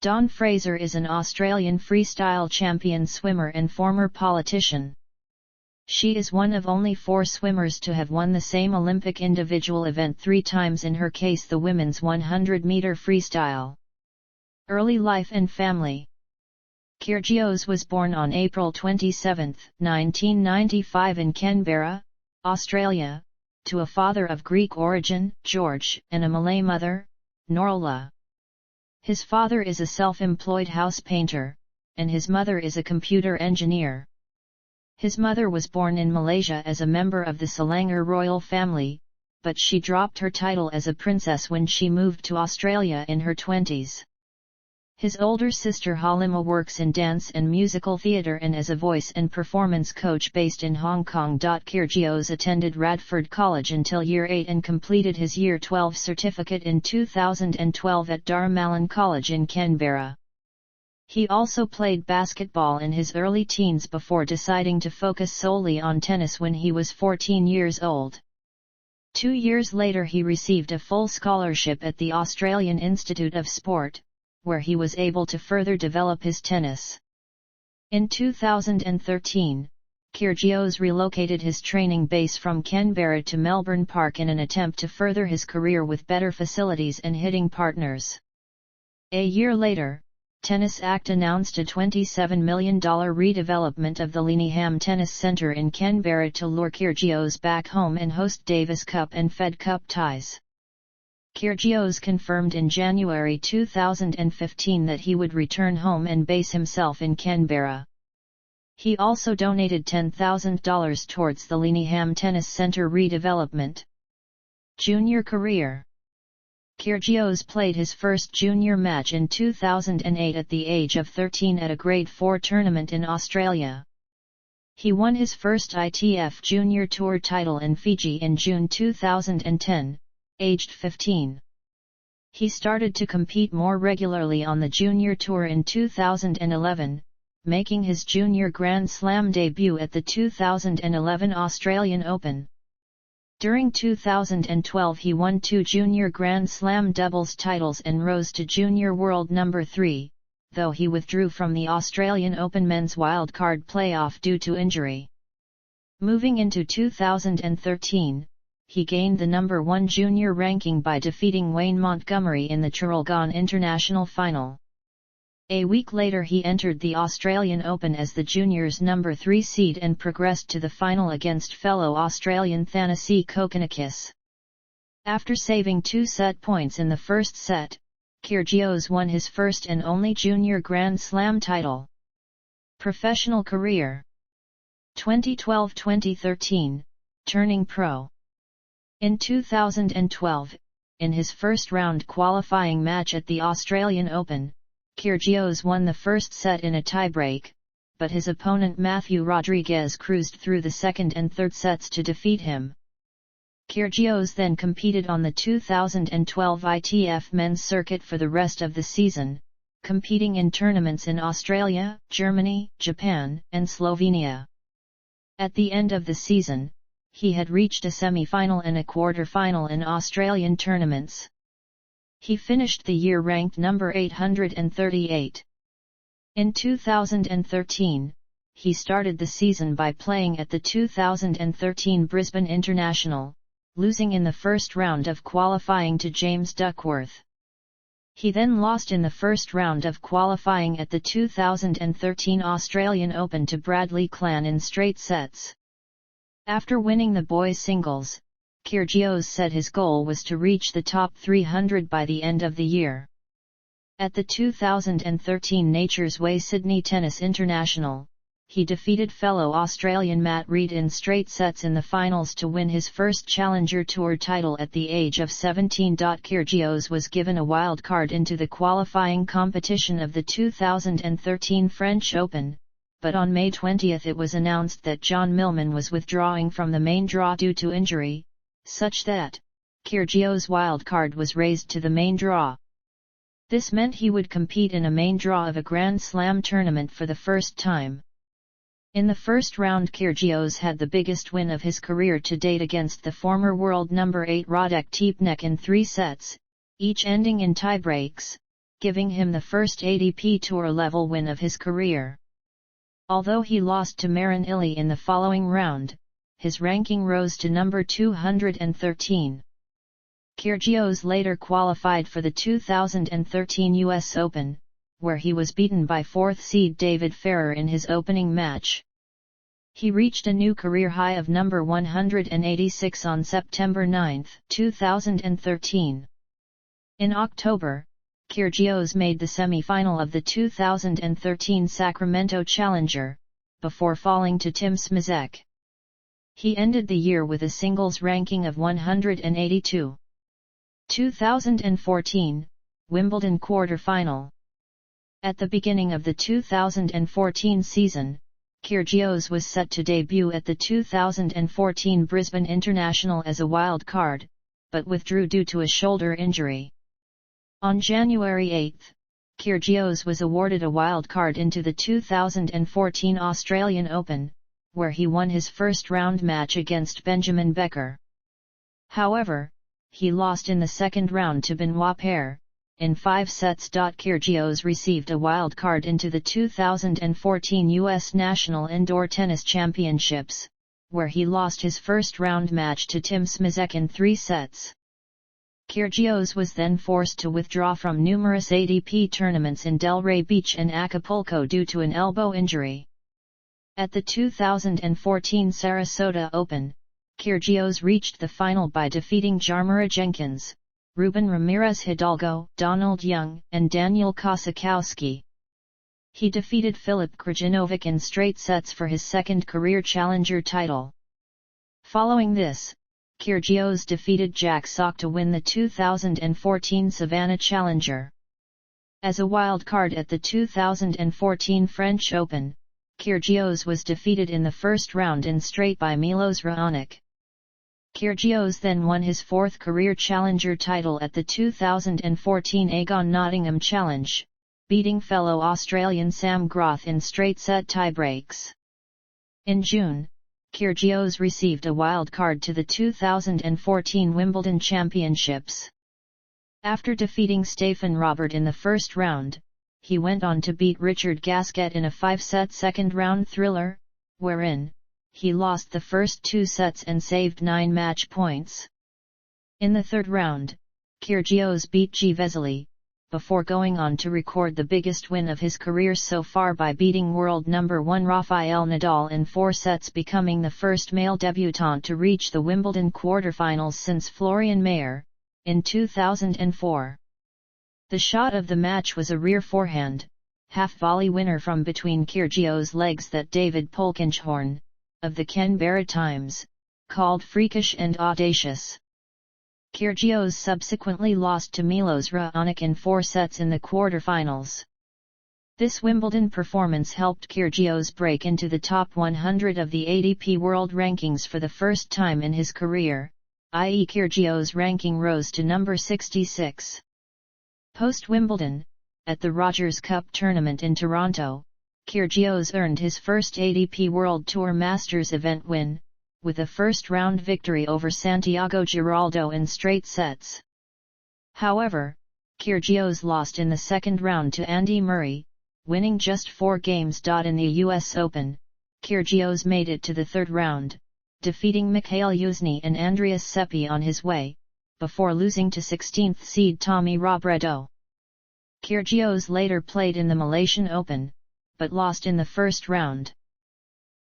Dawn Fraser is an Australian freestyle champion swimmer and former politician. She is one of only 4 swimmers to have won the same Olympic individual event 3 times, in her case the women's 100-meter freestyle. Early life and family. Kyrgios was born on April 27, 1995 in Canberra, Australia, to a father of Greek origin, George, and a Malay mother, Norla. His father is a self-employed house painter, and his mother is a computer engineer. His mother was born in Malaysia as a member of the Selangor royal family, but she dropped her title as a princess when she moved to Australia in her 20s. His older sister Halima works in dance and musical theatre and as a voice and performance coach based in Hong Kong. Kyrgios attended Radford College until Year 8 and completed his Year 12 certificate in 2012 at Darmallin College in Canberra. He also played basketball in his early teens before deciding to focus solely on tennis when he was 14 years old. 2 years later he received a full scholarship at the Australian Institute of Sport, where he was able to further develop his tennis. In 2013, Kyrgios relocated his training base from Canberra to Melbourne Park in an attempt to further his career with better facilities and hitting partners. A year later, Tennis Act announced a $27 million redevelopment of the Lenihan Tennis Centre in Canberra to lure Kyrgios back home and host Davis Cup and Fed Cup ties. Kyrgios confirmed in January 2015 that he would return home and base himself in Canberra. He also donated $10,000 towards the Lenihan Tennis Centre redevelopment. Junior career. Kyrgios played his first junior match in 2008 at the age of 13 at a Grade 4 tournament in Australia. He won his first ITF Junior Tour title in Fiji in June 2010. Aged 15. He started to compete more regularly on the Junior Tour in 2011, making his Junior Grand Slam debut at the 2011 Australian Open. During 2012 he won 2 Junior Grand Slam doubles titles and rose to Junior World No. 3, though he withdrew from the Australian Open men's wildcard playoff due to injury. Moving into 2013, he gained the No. 1 junior ranking by defeating Wayne Montgomery in the Traralgon International Final. A week later he entered the Australian Open as the juniors' No. 3 seed and progressed to the final against fellow Australian Thanasi Kokkinakis. After saving 2 set points in the first set, Kyrgios won his first and only junior Grand Slam title. Professional career. 2012-2013, turning pro. In 2012, in his first round qualifying match at the Australian Open, Kyrgios won the first set in a tiebreak, but his opponent Matthew Rodriguez cruised through the second and third sets to defeat him. Kyrgios then competed on the 2012 ITF men's circuit for the rest of the season, competing in tournaments in Australia, Germany, Japan, and Slovenia. At the end of the season, he had reached a semi-final and a quarter-final in Australian tournaments. He finished the year ranked number 838. In 2013, he started the season by playing at the 2013 Brisbane International, losing in the first round of qualifying to James Duckworth. He then lost in the first round of qualifying at the 2013 Australian Open to Bradley Clan in straight sets. After winning the boys' singles, Kyrgios said his goal was to reach the top 300 by the end of the year. At the 2013 Nature's Way Sydney Tennis International, he defeated fellow Australian Matt Reed in straight sets in the finals to win his first Challenger Tour title at the age of 17. Kyrgios was given a wild card into the qualifying competition of the 2013 French Open, but on May 20 it was announced that John Millman was withdrawing from the main draw due to injury, such that Kyrgios' wildcard was raised to the main draw. This meant he would compete in a main draw of a Grand Slam tournament for the first time. In the first round Kyrgios had the biggest win of his career to date against the former world number 8 Radek Tepnek in 3 sets, each ending in tiebreaks, giving him the first ATP Tour level win of his career. Although he lost to Marin Ili in the following round, his ranking rose to number 213. Kyrgios later qualified for the 2013 US Open, where he was beaten by 4th seed David Ferrer in his opening match. He reached a new career high of number 186 on September 9, 2013. In October, Kyrgios made the semi-final of the 2013 Sacramento Challenger, before falling to Tim Smyczek. He ended the year with a singles ranking of 182. 2014, Wimbledon quarter-final. At the beginning of the 2014 season, Kyrgios was set to debut at the 2014 Brisbane International as a wild card, but withdrew due to a shoulder injury. On January 8, Kyrgios was awarded a wild card into the 2014 Australian Open, where he won his first round match against Benjamin Becker. However, he lost in the second round to Benoit Paire, in 5 sets. Kyrgios received a wild card into the 2014 U.S. National Indoor Tennis Championships, where he lost his first round match to Tim Smyczek in 3 sets. Kyrgios was then forced to withdraw from numerous ATP tournaments in Delray Beach and Acapulco due to an elbow injury. At the 2014 Sarasota Open, Kyrgios reached the final by defeating Jarmira Jenkins, Ruben Ramirez Hidalgo, Donald Young, and Daniel Kosakowski. He defeated Filip Krajinovic in straight sets for his second career challenger title. Following this, Kyrgios defeated Jack Sock to win the 2014 Savannah Challenger. As a wild card at the 2014 French Open, Kyrgios was defeated in the first round in straight by Milos Raonic. Kyrgios then won his 4th career challenger title at the 2014 Aegon Nottingham Challenge, beating fellow Australian Sam Groth in straight set tiebreaks. In June, Kyrgios received a wild card to the 2014 Wimbledon Championships. After defeating Stefan Robert in the first round, he went on to beat Richard Gasquet in a 5-set second-round thriller, wherein he lost the first 2 sets and saved 9 match points. In the third round, Kyrgios beat G. Vesely, before going on to record the biggest win of his career so far by beating world number 1 Rafael Nadal in 4 sets, becoming the first male debutant to reach the Wimbledon quarterfinals since Florian Mayer, in 2004. The shot of the match was a rear forehand, half-volley winner from between Kyrgios' legs that David Polkinghorne, of the Canberra Times, called freakish and audacious. Kyrgios subsequently lost to Milos Raonic in 4 sets in the quarterfinals. This Wimbledon performance helped Kyrgios break into the top 100 of the ATP World Rankings for the first time in his career, i.e. Kyrgios' ranking rose to number 66. Post-Wimbledon, at the Rogers Cup tournament in Toronto, Kyrgios earned his first ATP World Tour Masters event win, with a first-round victory over Santiago Giraldo in straight sets. However, Kyrgios lost in the second round to Andy Murray, winning just 4 games. In the US Open, Kyrgios made it to the third round, defeating Mikhail Yuzny and Andreas Seppi on his way, before losing to 16th seed Tommy Robredo. Kyrgios later played in the Malaysian Open, but lost in the first round.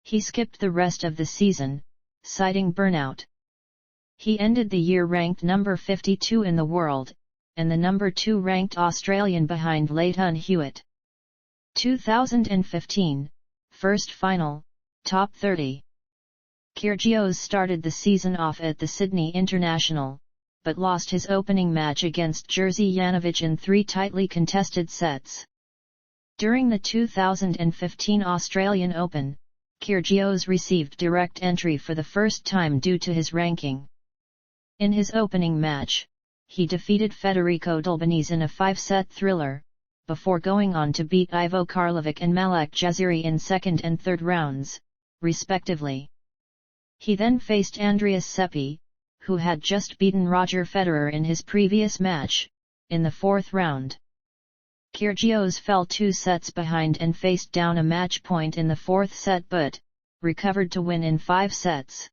He skipped the rest of the season, citing burnout. He ended the year ranked number 52 in the world, and the number 2 ranked Australian behind Lleyton Hewitt. 2015, first final, top 30. Kyrgios started the season off at the Sydney International, but lost his opening match against Jerzy Janowicz in 3 tightly contested sets. During the 2015 Australian Open, Kyrgios received direct entry for the first time due to his ranking. In his opening match, he defeated Federico Dolbanese in a 5-set thriller, before going on to beat Ivo Karlovic and Malak Jaziri in second and third rounds, respectively. He then faced Andreas Seppi, who had just beaten Roger Federer in his previous match, in the fourth round. Kyrgios fell 2 sets behind and faced down a match point in the 4th set but recovered to win in 5 sets.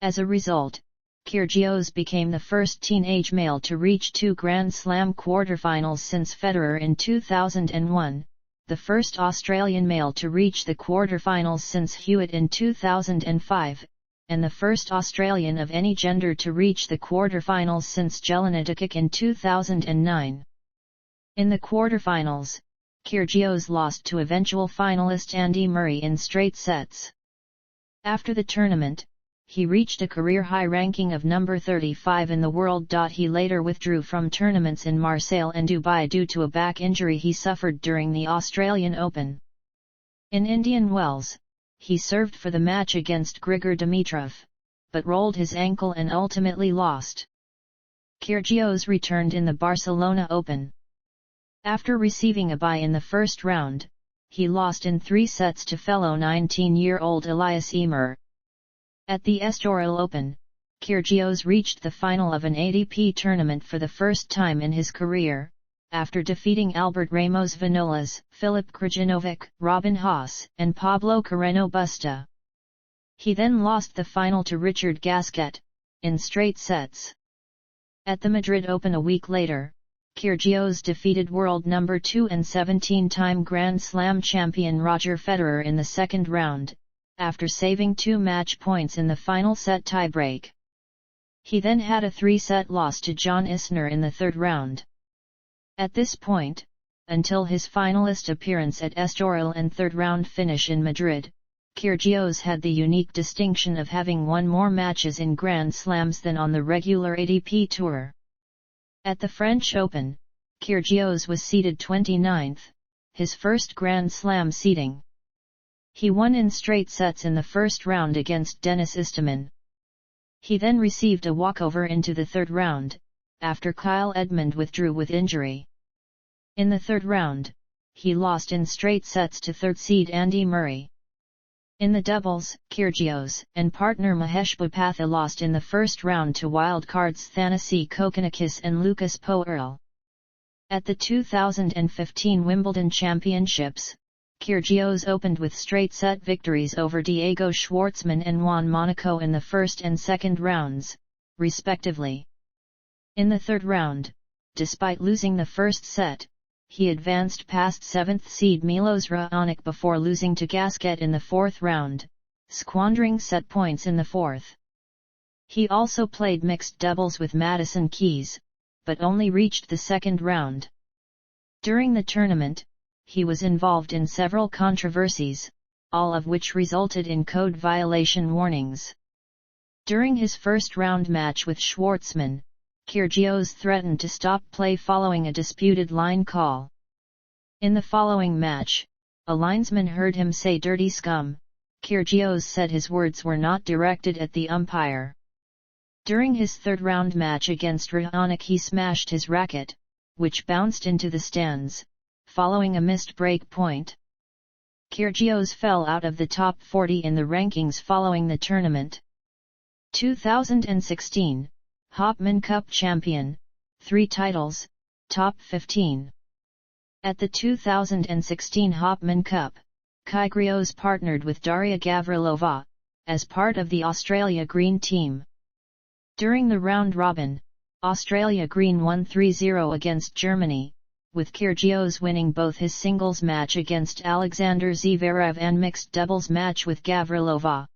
As a result, Kyrgios became the first teenage male to reach 2 Grand Slam quarterfinals since Federer in 2001, the first Australian male to reach the quarterfinals since Hewitt in 2005, and the first Australian of any gender to reach the quarterfinals since Jelinek in 2009. In the quarterfinals, Kyrgios lost to eventual finalist Andy Murray in straight sets. After the tournament, he reached a career-high ranking of number 35 in the world. He later withdrew from tournaments in Marseille and Dubai due to a back injury he suffered during the Australian Open. In Indian Wells, he served for the match against Grigor Dimitrov, but rolled his ankle and ultimately lost. Kyrgios returned in the Barcelona Open. After receiving a bye in the first round, he lost in 3 sets to fellow 19-year-old Elias Ymer. At the Estoril Open, Kyrgios reached the final of an ATP tournament for the first time in his career, after defeating Albert Ramos Vinolas, Filip Krajinovic, Robin Haas, and Pablo Carreno Busta. He then lost the final to Richard Gasquet, in straight sets. At the Madrid Open a week later, Kyrgios defeated world number 2 and 17-time Grand Slam champion Roger Federer in the second round, after saving 2 match points in the final set tiebreak. He then had a 3-set loss to John Isner in the third round. At this point, until his finalist appearance at Estoril and third-round finish in Madrid, Kyrgios had the unique distinction of having won more matches in Grand Slams than on the regular ATP Tour. At the French Open, Kyrgios was seeded 29th, his first Grand Slam seeding. He won in straight sets in the first round against Denis Istomin. He then received a walkover into the third round, after Kyle Edmund withdrew with injury. In the third round, he lost in straight sets to third seed Andy Murray. In the doubles, Kyrgios and partner Mahesh Bhupathi lost in the first round to wildcards Thanasi Kokkinakis and Lucas Poirel. At the 2015 Wimbledon Championships, Kyrgios opened with straight-set victories over Diego Schwartzman and Juan Monaco in the first and second rounds, respectively. In the third round, despite losing the first set, he advanced past 7th seed Milos Raonic before losing to Gasquet in the fourth round, squandering set points in the fourth. He also played mixed doubles with Madison Keys, but only reached the second round. During the tournament, he was involved in several controversies, all of which resulted in code violation warnings. During his first-round match with Schwartzman, Kyrgios threatened to stop play following a disputed line call. In the following match, a linesman heard him say "dirty scum." Kyrgios said his words were not directed at the umpire. During his third-round match against Raonic, he smashed his racket, which bounced into the stands, following a missed break point. Kyrgios fell out of the top 40 in the rankings following the tournament. 2016, Hopman Cup champion, 3 titles, top 15. At the 2016 Hopman Cup, Kyrgios partnered with Daria Gavrilova, as part of the Australia Green team. During the round-robin, Australia Green won 3-0 against Germany, with Kyrgios winning both his singles match against Alexander Zverev and mixed doubles match with Gavrilova.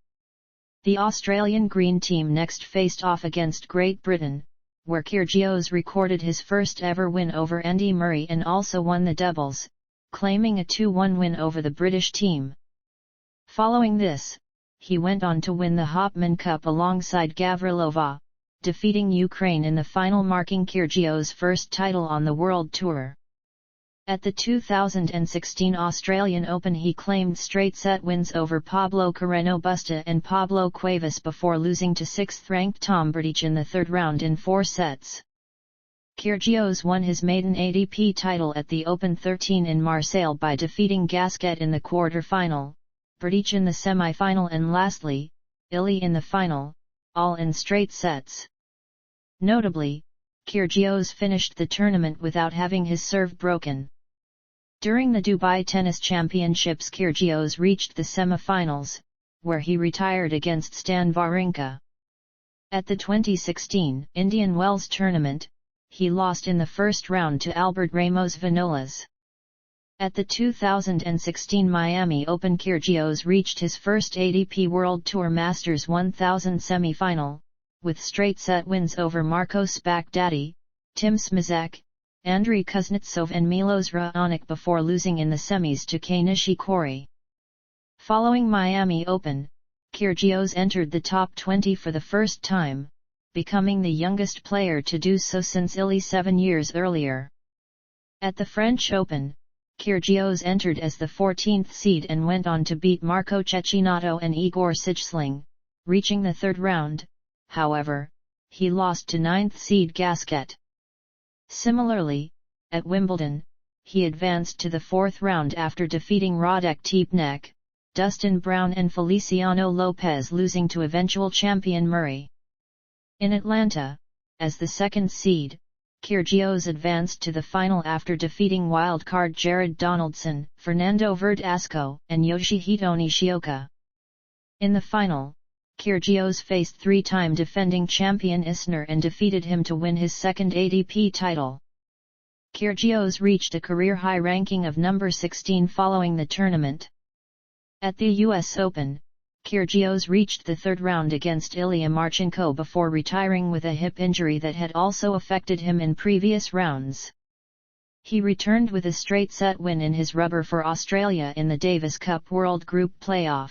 The Australian Green team next faced off against Great Britain, where Kyrgios recorded his first ever win over Andy Murray and also won the doubles, claiming a 2-1 win over the British team. Following this, he went on to win the Hopman Cup alongside Gavrilova, defeating Ukraine in the final, marking Kyrgios' first title on the World Tour. At the 2016 Australian Open, he claimed straight-set wins over Pablo Carreno Busta and Pablo Cuevas before losing to 6th-ranked Tom Berdych in the third round in 4 sets. Kyrgios won his maiden ATP title at the Open 13 in Marseille by defeating Gasquet in the quarter-final, Berdych in the semi-final and lastly, Illy in the final, all in straight sets. Notably, Kyrgios finished the tournament without having his serve broken. During the Dubai Tennis Championships, Kyrgios reached the semi-finals, where he retired against Stan Wawrinka. At the 2016 Indian Wells tournament, he lost in the first round to Albert Ramos Vinolas. At the 2016 Miami Open, Kyrgios reached his first ATP World Tour Masters 1000 semi-final, with straight-set wins over Marcos Baghdaty, Tim Smizek, Andrei Kuznetsov and Milos Raonic before losing in the semis to Kei Nishikori. Following Miami Open, Kyrgios entered the top 20 for the first time, becoming the youngest player to do so since Illy 7 years earlier. At the French Open, Kyrgios entered as the 14th seed and went on to beat Marco Cecchinato and Igor Sijsling, reaching the third round. However, he lost to 9th seed Gasquet. Similarly, at Wimbledon, he advanced to the fourth round after defeating Radek Tepnek, Dustin Brown and Feliciano Lopez, losing to eventual champion Murray. In Atlanta, as the second seed, Kyrgios advanced to the final after defeating wildcard Jared Donaldson, Fernando Verdasco, and Yoshihito Nishioka. In the final, Kyrgios faced three-time defending champion Isner and defeated him to win his second ATP title. Kyrgios reached a career-high ranking of number 16 following the tournament. At the US Open, Kyrgios reached the third round against Ilya Marchenko before retiring with a hip injury that had also affected him in previous rounds. He returned with a straight-set win in his rubber for Australia in the Davis Cup World Group Playoff.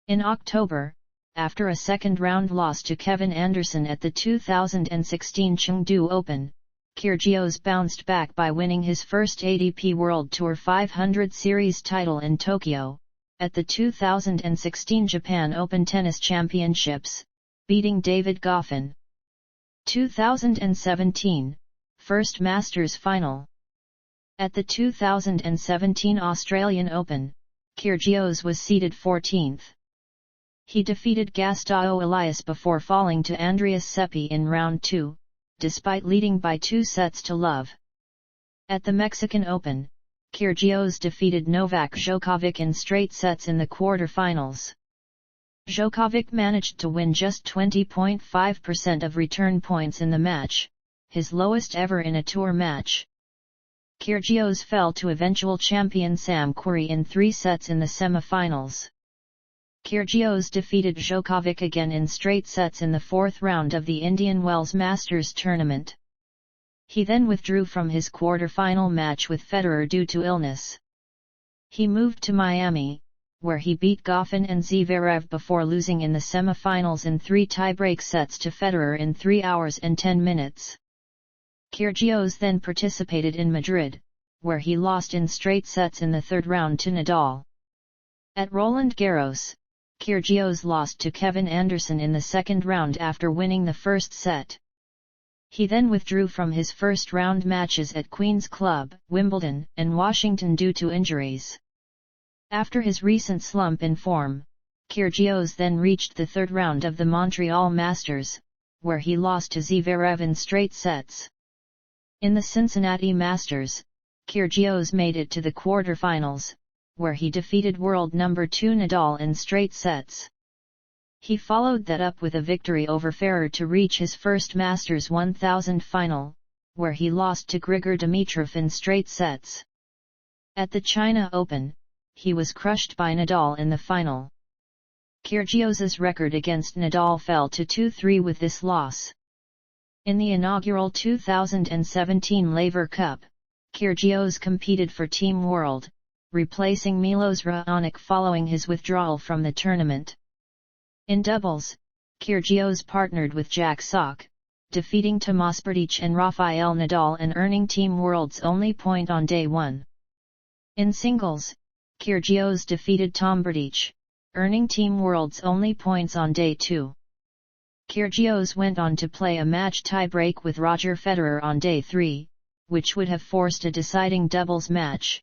In October, after a second-round loss to Kevin Anderson at the 2016 Chengdu Open, Kyrgios bounced back by winning his first ATP World Tour 500 Series title in Tokyo, at the 2016 Japan Open Tennis Championships, beating David Goffin. 2017, First Masters Final. At the 2017 Australian Open, Kyrgios was seeded 14th. He defeated Gustavo Elias before falling to Andreas Seppi in round 2, despite leading by 2-0. At the Mexican Open, Kyrgios defeated Novak Djokovic in straight sets in the quarter-finals. Djokovic managed to win just 20.5% of return points in the match, his lowest ever in a tour match. Kyrgios fell to eventual champion Sam Querrey in 3 sets in the semi-finals. Kyrgios defeated Djokovic again in straight sets in the fourth round of the Indian Wells Masters tournament. He then withdrew from his quarter-final match with Federer due to illness. He moved to Miami, where he beat Goffin and Zverev before losing in the semi-finals in 3 tie-break sets to Federer in 3 hours and 10 minutes. Kyrgios then participated in Madrid, where he lost in straight sets in the third round to Nadal. At Roland Garros, Kyrgios lost to Kevin Anderson in the second round after winning the first set. He then withdrew from his first-round matches at Queen's Club, Wimbledon, and Washington due to injuries. After his recent slump in form, Kyrgios then reached the third round of the Montreal Masters, where he lost to Zverev in straight sets. In the Cincinnati Masters, Kyrgios made it to the quarterfinals, where he defeated world number 2 Nadal in straight sets. He followed that up with a victory over Ferrer to reach his first Masters 1000 final, where he lost to Grigor Dimitrov in straight sets. At the China Open, he was crushed by Nadal in the final. Kyrgios's record against Nadal fell to 2-3 with this loss. In the inaugural 2017 Laver Cup, Kyrgios competed for Team World, replacing Milos Raonic following his withdrawal from the tournament. In doubles, Kyrgios partnered with Jack Sock, defeating Tomas Berdych and Rafael Nadal and earning Team World's only point on day 1. In singles, Kyrgios defeated Tom Berdych, earning Team World's only points on day 2. Kyrgios went on to play a match tie-break with Roger Federer on day 3, which would have forced a deciding doubles match.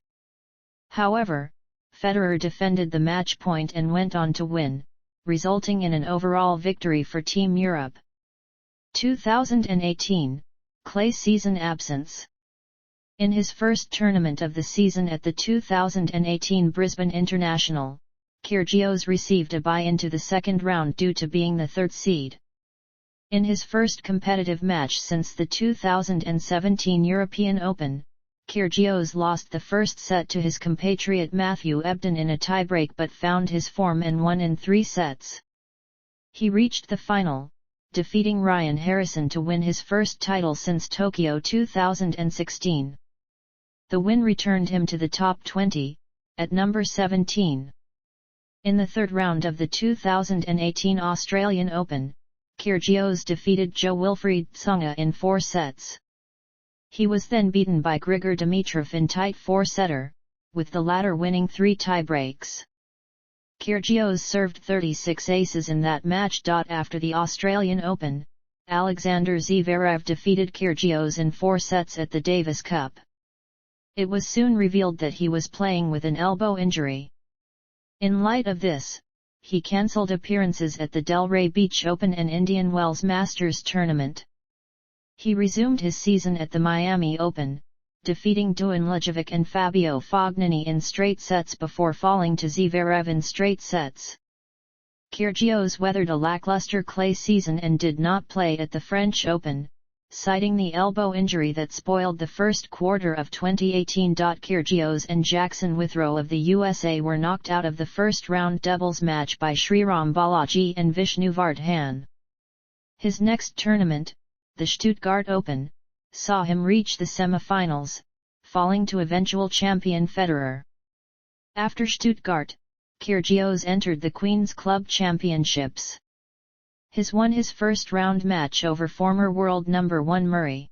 However, Federer defended the match point and went on to win, resulting in an overall victory for Team Europe. 2018, clay season absence. In his first tournament of the season at the 2018 Brisbane International, Kyrgios received a bye into the second round due to being the third seed. In his first competitive match since the 2017 European Open, Kyrgios lost the first set to his compatriot Matthew Ebden in a tiebreak but found his form and won in 3 sets. He reached the final, defeating Ryan Harrison to win his first title since Tokyo 2016. The win returned him to the top 20, at number 17. In the third round of the 2018 Australian Open, Kyrgios defeated Jo-Wilfried Tsonga in 4 sets. He was then beaten by Grigor Dimitrov in tight 4-setter, with the latter winning 3 tiebreaks. Kyrgios served 36 aces in that match. After the Australian Open, Alexander Zverev defeated Kyrgios in 4 sets at the Davis Cup. It was soon revealed that he was playing with an elbow injury. In light of this, he cancelled appearances at the Delray Beach Open and Indian Wells Masters tournament. He resumed his season at the Miami Open, defeating Dusan Lajovic and Fabio Fognini in straight sets before falling to Zverev in straight sets. Kyrgios weathered a lackluster clay season and did not play at the French Open, citing the elbow injury that spoiled the first quarter of 2018. Kyrgios and Jackson Withrow of the USA were knocked out of the first-round doubles match by Sriram Balaji and Vishnuvardhan. His next tournament, the Stuttgart Open, saw him reach the semi-finals, falling to eventual champion Federer. After Stuttgart, Kyrgios entered the Queen's Club Championships. He won his first-round match over former world number 1 Murray.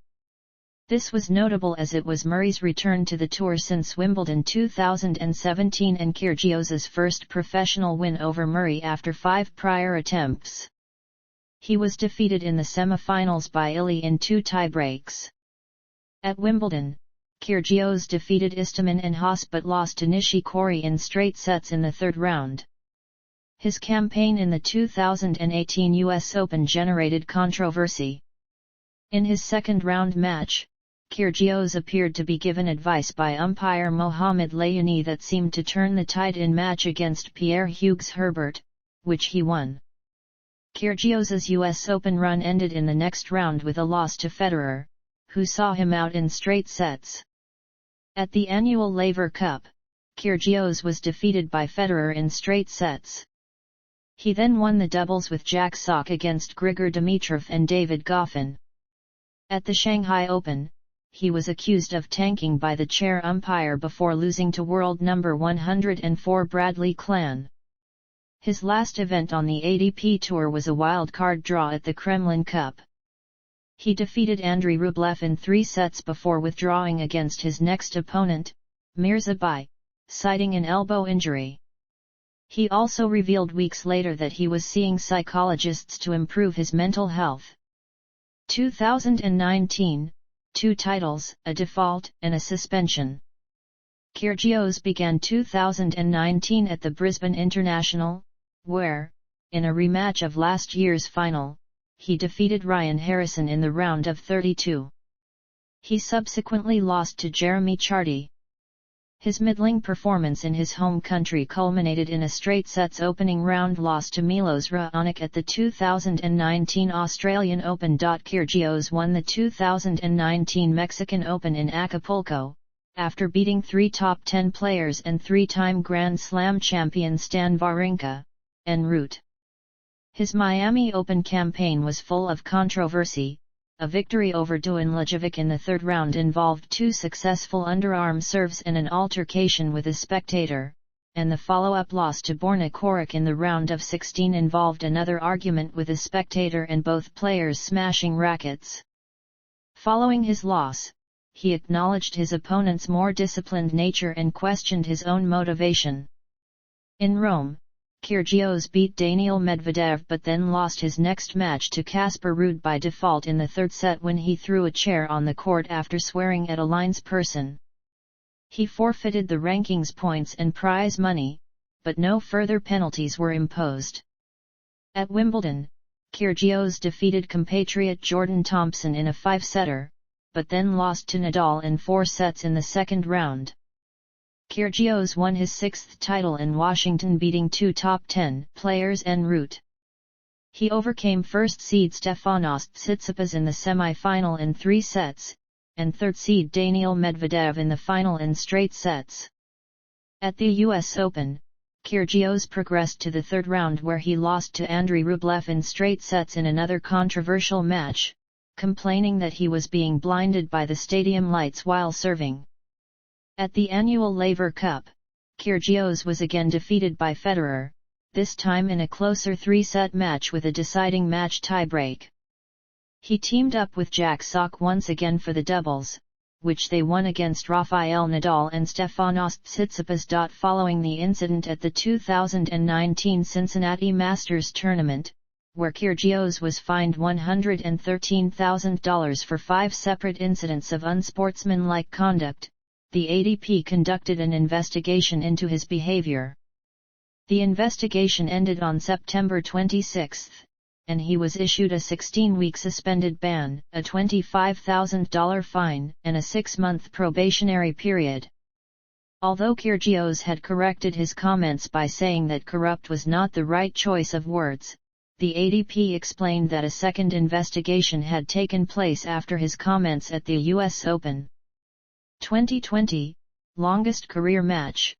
This was notable as it was Murray's return to the tour since Wimbledon 2017 and Kyrgios's first professional win over Murray after 5 prior attempts. He was defeated in the semi-finals by Illy in 2 tiebreaks. At Wimbledon, Kyrgios defeated Istomin and Haas but lost to Nishikori in straight sets in the third round. His campaign in the 2018 US Open generated controversy. In his second-round match, Kyrgios appeared to be given advice by umpire Mohamed Layouni that seemed to turn the tide in match against Pierre-Hugues Herbert, which he won. Kyrgios's US Open run ended in the next round with a loss to Federer, who saw him out in straight sets. At the annual Laver Cup, Kyrgios was defeated by Federer in straight sets. He then won the doubles with Jack Sock against Grigor Dimitrov and David Goffin. At the Shanghai Open, he was accused of tanking by the chair umpire before losing to world number 104 Bradley Clan. His last event on the ATP Tour was a wild-card draw at the Kremlin Cup. He defeated Andrei Rublev in 3 sets before withdrawing against his next opponent, Mirza Bai, citing an elbow injury. He also revealed weeks later that he was seeing psychologists to improve his mental health. 2019, 2 titles, a default, and a suspension. Kyrgios began 2019 at the Brisbane International, where, in a rematch of last year's final, he defeated Ryan Harrison in the round of 32. He subsequently lost to Jeremy Chardy. His middling performance in his home country culminated in a straight sets opening round loss to Milos Raonic at the 2019 Australian Open. Kyrgios won the 2019 Mexican Open in Acapulco, after beating 3 top 10 players and 3-time Grand Slam champion Stan Wawrinka, en route. His Miami Open campaign was full of controversy. A victory over Dusan Lajovic in the third round involved 2 successful underarm serves and an altercation with a spectator, and the follow-up loss to Borna Coric in the round of 16 involved another argument with a spectator and both players smashing rackets. Following his loss, he acknowledged his opponent's more disciplined nature and questioned his own motivation. In Rome, Kyrgios beat Daniil Medvedev but then lost his next match to Casper Ruud by default in the third set when he threw a chair on the court after swearing at a linesperson. He forfeited the rankings points and prize money, but no further penalties were imposed. At Wimbledon, Kyrgios defeated compatriot Jordan Thompson in a 5-setter, but then lost to Nadal in 4 sets in the second round. Kyrgios won his 6th title in Washington, beating 2 top 10 players en route. He overcame first seed Stefanos Tsitsipas in the semi-final in 3 sets, and third seed Daniil Medvedev in the final in straight sets. At the US Open, Kyrgios progressed to the third round where he lost to Andrei Rublev in straight sets in another controversial match, complaining that he was being blinded by the stadium lights while serving. At the annual Laver Cup, Kyrgios was again defeated by Federer, this time in a closer 3-set match with a deciding match tiebreak. He teamed up with Jack Sock once again for the doubles, which they won against Rafael Nadal and Stefanos Tsitsipas. Following the incident at the 2019 Cincinnati Masters tournament, where Kyrgios was fined $113,000 for 5 separate incidents of unsportsmanlike conduct, the ATP conducted an investigation into his behavior. The investigation ended on September 26, and he was issued a 16-week suspended ban, a $25,000 fine, and a 6-month probationary period. Although Kyrgios had corrected his comments by saying that corrupt was not the right choice of words, the ATP explained that a second investigation had taken place after his comments at the US Open. 2020, longest career match.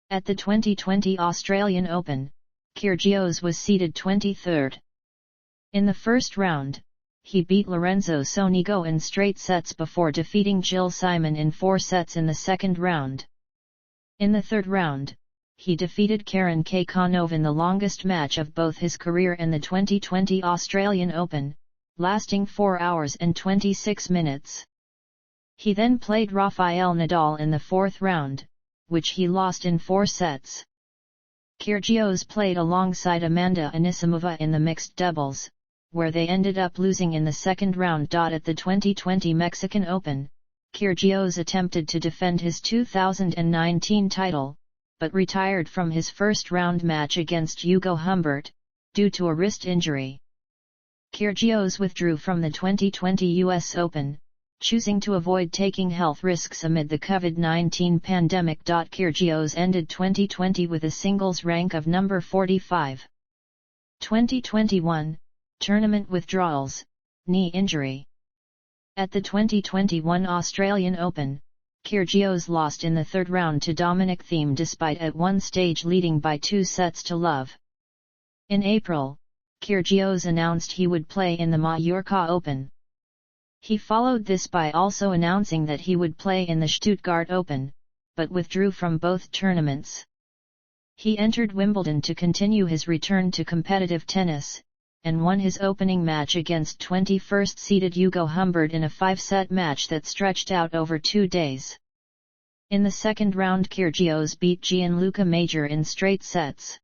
At the 2020 Australian Open, Kyrgios was seeded 23rd. In the first round, he beat Lorenzo Sonego in straight sets before defeating Gilles Simon in 4 sets in the second round. In the third round, he defeated Karen Khachanov in the longest match of both his career and the 2020 Australian Open, lasting 4 hours and 26 minutes. He then played Rafael Nadal in the fourth round, which he lost in 4 sets. Kyrgios played alongside Amanda Anisimova in the mixed doubles, where they ended up losing in the second round. At the 2020 Mexican Open, Kyrgios attempted to defend his 2019 title, but retired from his first round match against Hugo Humbert, due to a wrist injury. Kyrgios withdrew from the 2020 US Open, choosing to avoid taking health risks amid the COVID-19 pandemic. Kyrgios ended 2020 with a singles rank of number 45. 2021, tournament withdrawals, knee injury. At the 2021 Australian Open, Kyrgios lost in the third round to Dominic Thiem despite at one stage leading by 2 sets to love. In April, Kyrgios announced he would play in the Mallorca Open. He followed this by also announcing that he would play in the Stuttgart Open, but withdrew from both tournaments. He entered Wimbledon to continue his return to competitive tennis, and won his opening match against 21st-seeded Hugo Humbert in a 5-set match that stretched out over 2 days. In the second round, Kyrgios beat Gianluca Major in straight sets.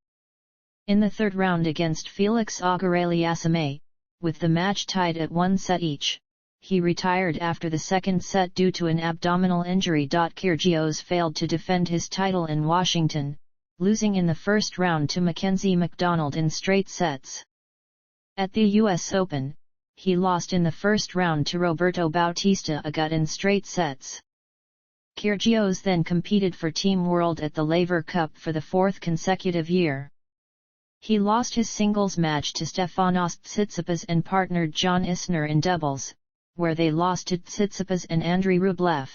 In the third round against Felix Auger-Aliassime, with the match tied at 1 set each, he retired after the second set due to an abdominal injury. Kyrgios failed to defend his title in Washington, losing in the first round to Mackenzie McDonald in straight sets. At the US Open, he lost in the first round to Roberto Bautista Agut in straight sets. Kyrgios then competed for Team World at the Laver Cup for the 4th consecutive year. He lost his singles match to Stefanos Tsitsipas and partnered John Isner in doubles, where they lost to Tsitsipas and Andrei Rublev.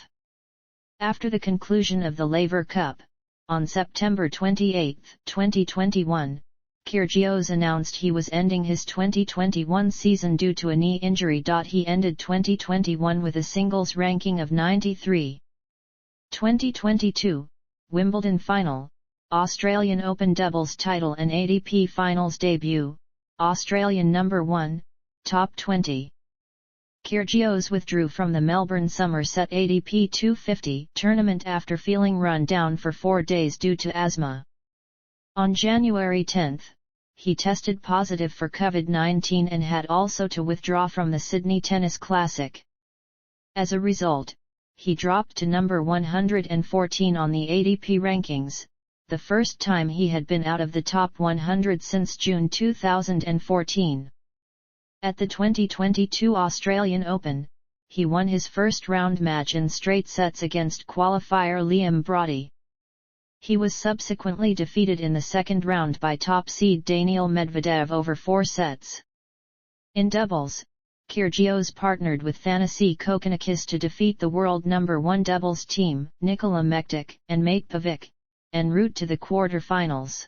After the conclusion of the Laver Cup, on September 28, 2021, Kyrgios announced he was ending his 2021 season due to a knee injury. He ended 2021 with a singles ranking of 93. 2022, Wimbledon Final, Australian Open doubles title and ATP Finals debut, Australian number 1, top 20. Kyrgios withdrew from the Melbourne Somerset ATP 250 tournament after feeling run down for 4 days due to asthma. On January 10, he tested positive for COVID-19 and had also to withdraw from the Sydney Tennis Classic. As a result, he dropped to number 114 on the ATP rankings, the first time he had been out of the top 100 since June 2014. At the 2022 Australian Open, he won his first round match in straight sets against qualifier Liam Brody. He was subsequently defeated in the second round by top seed Daniil Medvedev over 4 sets. In doubles, Kyrgios partnered with Thanasi Kokkinakis to defeat the world number 1 doubles team, Nikola Mektic and Mate Pavic, en route to the quarter-finals.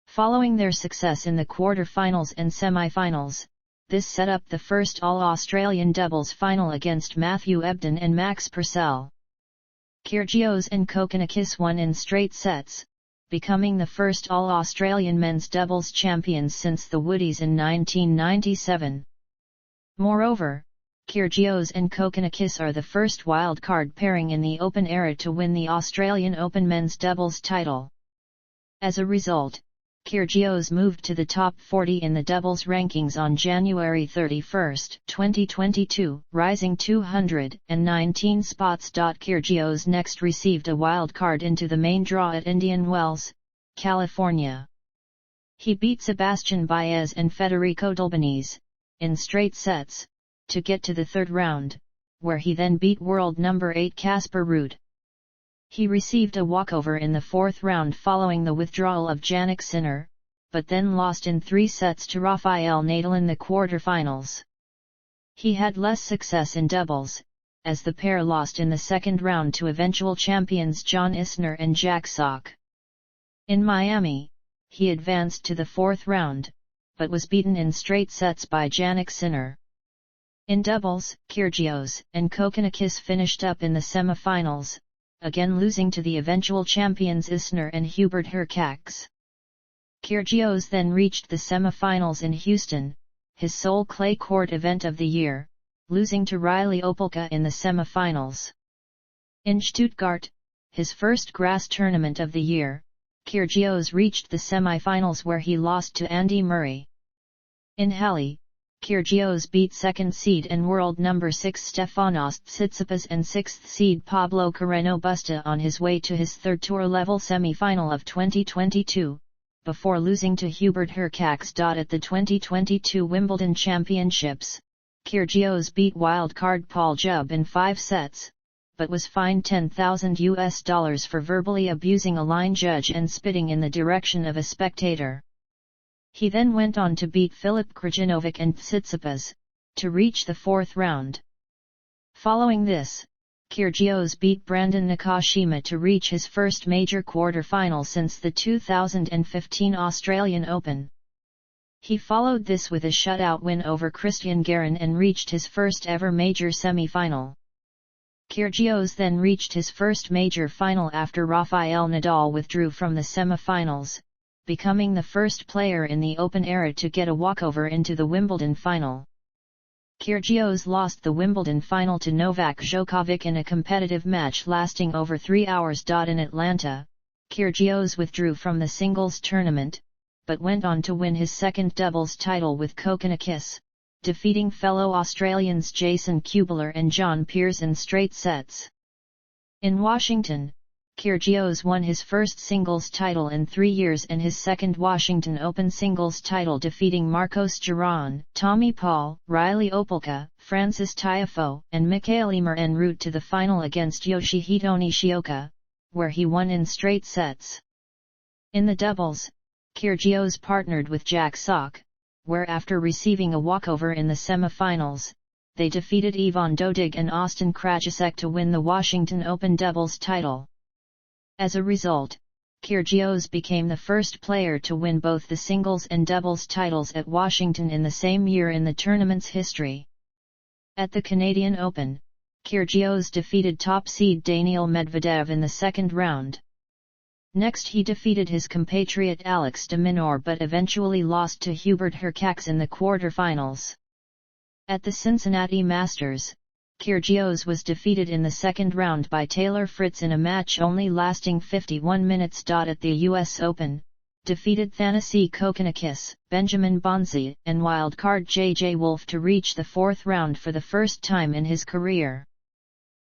Following their success in the quarter-finals and semi-finals, this set up the first All-Australian doubles final against Matthew Ebden and Max Purcell. Kyrgios and Kokkinakis won in straight sets, becoming the first All-Australian men's doubles champions since the Woodies in 1997. Moreover, Kyrgios and Kokkinakis are the first wildcard pairing in the Open era to win the Australian Open men's doubles title. As a result, Kyrgios moved to the top 40 in the doubles rankings on January 31, 2022, rising 219 spots. Kyrgios next received a wild card into the main draw at Indian Wells, California. He beat Sebastian Baez and Federico Delbonis, in straight sets, to get to the third round, where he then beat world number 8 Casper Ruud. He received a walkover in the fourth round following the withdrawal of Jannik Sinner, but then lost in 3 sets to Rafael Nadal in the quarterfinals. He had less success in doubles, as the pair lost in the second round to eventual champions John Isner and Jack Sock. In Miami, he advanced to the fourth round, but was beaten in straight sets by Jannik Sinner. In doubles, Kyrgios and Kokkinakis finished up in the semi-finals, again losing to the eventual champions Isner and Hubert Hurkacz. Kyrgios then reached the semi-finals in Houston, his sole clay court event of the year, losing to Riley Opelka in the semi-finals. In Stuttgart, his first grass tournament of the year, Kyrgios reached the semi-finals where he lost to Andy Murray. In Halle, Kyrgios beat second seed and world number 6 Stefanos Tsitsipas and sixth seed Pablo Carreño Busta on his way to his third tour-level semi-final of 2022, before losing to Hubert Hurkacz. At the 2022 Wimbledon Championships, Kyrgios beat wildcard Paul Jubb in 5 sets, but was fined $10,000 for verbally abusing a line judge and spitting in the direction of a spectator. He then went on to beat Filip Krajinovic and Tsitsipas, to reach the fourth round. Following this, Kyrgios beat Brandon Nakashima to reach his first major quarter-final since the 2015 Australian Open. He followed this with a shutout win over Christian Garin and reached his first ever major semi-final. Kyrgios then reached his first major final after Rafael Nadal withdrew from the semi-finals, becoming the first player in the Open era to get a walkover into the Wimbledon final. Kyrgios lost the Wimbledon final to Novak Djokovic in a competitive match lasting over 3 hours. In Atlanta, Kyrgios withdrew from the singles tournament, but went on to win his second doubles title with Kokkinakis, defeating fellow Australians Jason Kubler and John Peers in straight sets. In Washington, Kyrgios won his first singles title in 3 years and his second Washington Open singles title, defeating Marcos Giron, Tommy Paul, Riley Opelka, Francis Tiafoe, and Mikael Ymer en route to the final against Yoshihito Nishioka, where he won in straight sets. In the doubles, Kyrgios partnered with Jack Sock, where after receiving a walkover in the semi-finals, they defeated Ivan Dodig and Austin Krajicek to win the Washington Open doubles title. As a result, Kyrgios became the first player to win both the singles and doubles titles at Washington in the same year in the tournament's history. At the Canadian Open, Kyrgios defeated top seed Daniil Medvedev in the second round. Next he defeated his compatriot Alex de Minaur but eventually lost to Hubert Hurkacz in the quarterfinals. At the Cincinnati Masters, Kyrgios was defeated in the second round by Taylor Fritz in a match only lasting 51 minutes. At the US Open, defeated Thanasi Kokkinakis, Benjamin Bonzi, and wildcard JJ Wolf to reach the fourth round for the first time in his career.